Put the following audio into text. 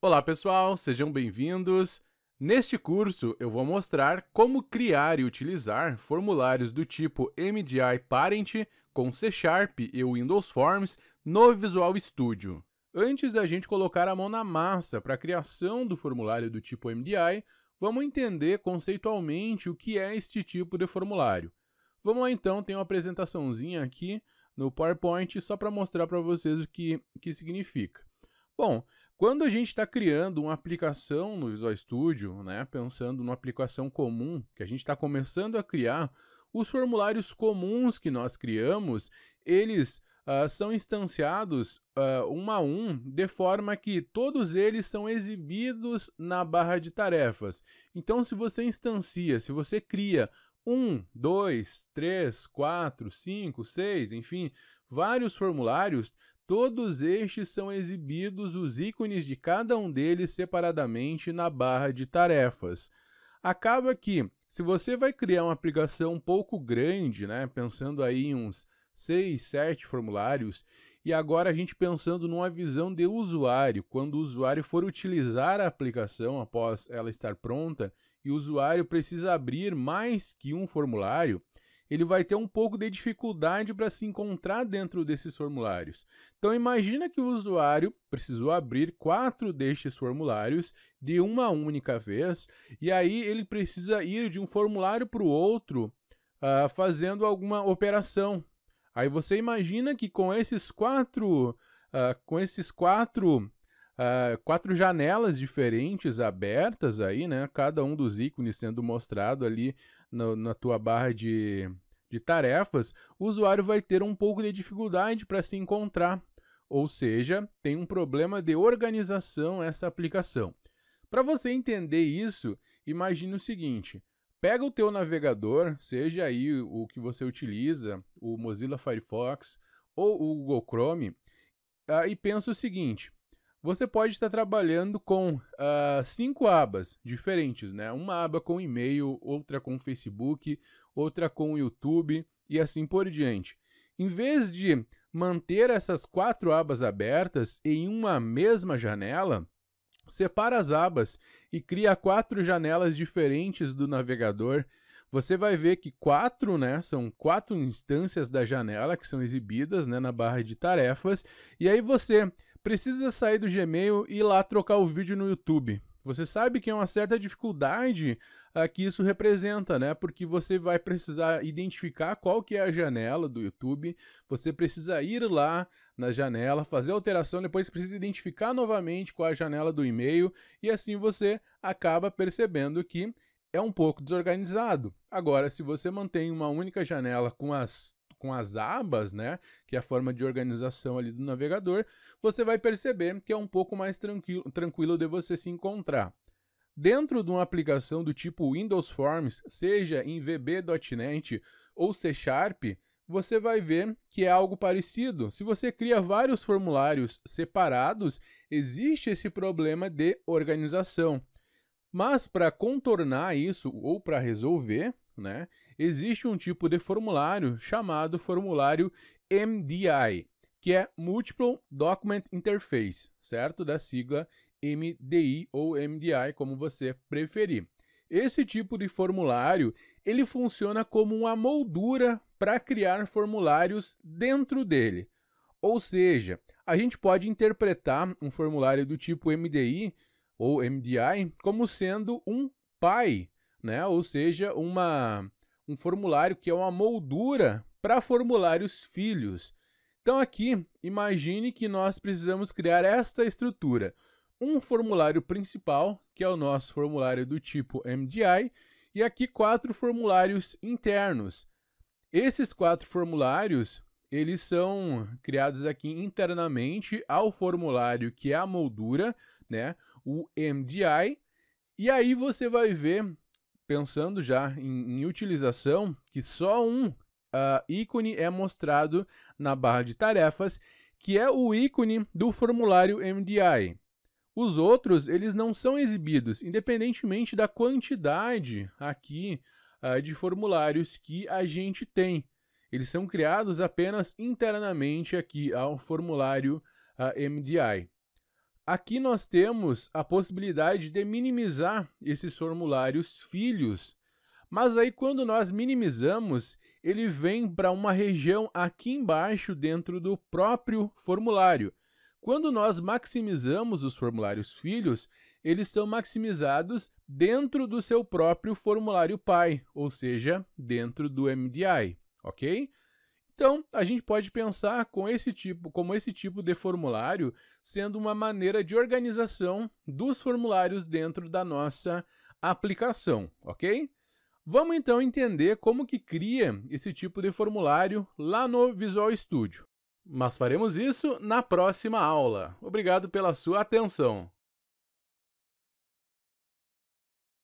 Olá pessoal, sejam bem-vindos. Neste curso eu vou mostrar como criar e utilizar formulários do tipo MDI Parent com C# e Windows Forms no Visual Studio. Antes da gente colocar a mão na massa para a criação do formulário do tipo MDI, vamos entender conceitualmente o que é este tipo de formulário. Vamos lá então, tem uma apresentaçãozinha aqui no PowerPoint só para mostrar para vocês o que significa. Bom, quando a gente está criando uma aplicação no Visual Studio, pensando numa aplicação comum que a gente está começando a criar, os formulários comuns que nós criamos, eles são instanciados um a um, de forma que todos eles são exibidos na barra de tarefas. Então, se você cria 1, 2, 3, 4, 5, 6, enfim, vários formulários, todos estes são exibidos os ícones de cada um deles separadamente na barra de tarefas. Acaba que, se você vai criar uma aplicação um pouco grande, pensando aí em uns 6, 7 formulários, e agora a gente pensando numa visão de usuário, quando o usuário for utilizar a aplicação após ela estar pronta, e o usuário precisa abrir mais que um formulário, ele vai ter um pouco de dificuldade para se encontrar dentro desses formulários. Então imagina que o usuário precisou abrir 4 destes formulários de uma única vez, e aí ele precisa ir de um formulário para o outro fazendo alguma operação. Aí você imagina que com esses quatro janelas diferentes abertas aí, cada um dos ícones sendo mostrado ali na tua barra de tarefas, o usuário vai ter um pouco de dificuldade para se encontrar, ou seja, tem um problema de organização essa aplicação. Para você entender isso, imagine o seguinte: pega o teu navegador, seja aí o que você utiliza, o Mozilla Firefox ou o Google Chrome, e pensa o seguinte: você pode estar trabalhando com 5 abas diferentes, Uma aba com e-mail, outra com Facebook, outra com YouTube e assim por diante. Em vez de manter essas 4 abas abertas em uma mesma janela, separa as abas e cria 4 janelas diferentes do navegador. Você vai ver que são 4 instâncias da janela que são exibidas na barra de tarefas, e aí você precisa sair do Gmail e ir lá trocar o vídeo no YouTube. Você sabe que é uma certa dificuldade que isso representa, porque você vai precisar identificar qual que é a janela do YouTube, você precisa ir lá na janela, fazer a alteração, depois precisa identificar novamente qual é a janela do e-mail, e assim você acaba percebendo que é um pouco desorganizado. Agora, se você mantém uma única janela com as abas, que é a forma de organização ali do navegador, você vai perceber que é um pouco mais tranquilo de você se encontrar. Dentro de uma aplicação do tipo Windows Forms, seja em VB.NET ou C#, você vai ver que é algo parecido. Se você cria vários formulários separados, existe esse problema de organização. Mas para contornar isso ou para resolver, existe um tipo de formulário chamado formulário MDI, que é Multiple Document Interface, certo? Da sigla MDI ou MDI, como você preferir. Esse tipo de formulário, ele funciona como uma moldura para criar formulários dentro dele. Ou seja, a gente pode interpretar um formulário do tipo MDI ou MDI como sendo um pai, ou seja, um formulário que é uma moldura para formulários filhos. Então aqui, imagine que nós precisamos criar esta estrutura. Um formulário principal, que é o nosso formulário do tipo MDI, e aqui 4 formulários internos. Esses 4 formulários, eles são criados aqui internamente ao formulário que é a moldura, o MDI, e aí você vai ver, pensando já em utilização, que só um ícone é mostrado na barra de tarefas, que é o ícone do formulário MDI. Os outros, eles não são exibidos, independentemente da quantidade aqui de formulários que a gente tem. Eles são criados apenas internamente aqui ao formulário MDI. Aqui nós temos a possibilidade de minimizar esses formulários filhos, mas aí quando nós minimizamos, ele vem para uma região aqui embaixo dentro do próprio formulário. Quando nós maximizamos os formulários filhos, eles estão maximizados dentro do seu próprio formulário pai, ou seja, dentro do MDI, ok? Então, a gente pode pensar como esse tipo de formulário sendo uma maneira de organização dos formulários dentro da nossa aplicação, ok? Vamos então entender como que cria esse tipo de formulário lá no Visual Studio. Mas faremos isso na próxima aula. Obrigado pela sua atenção.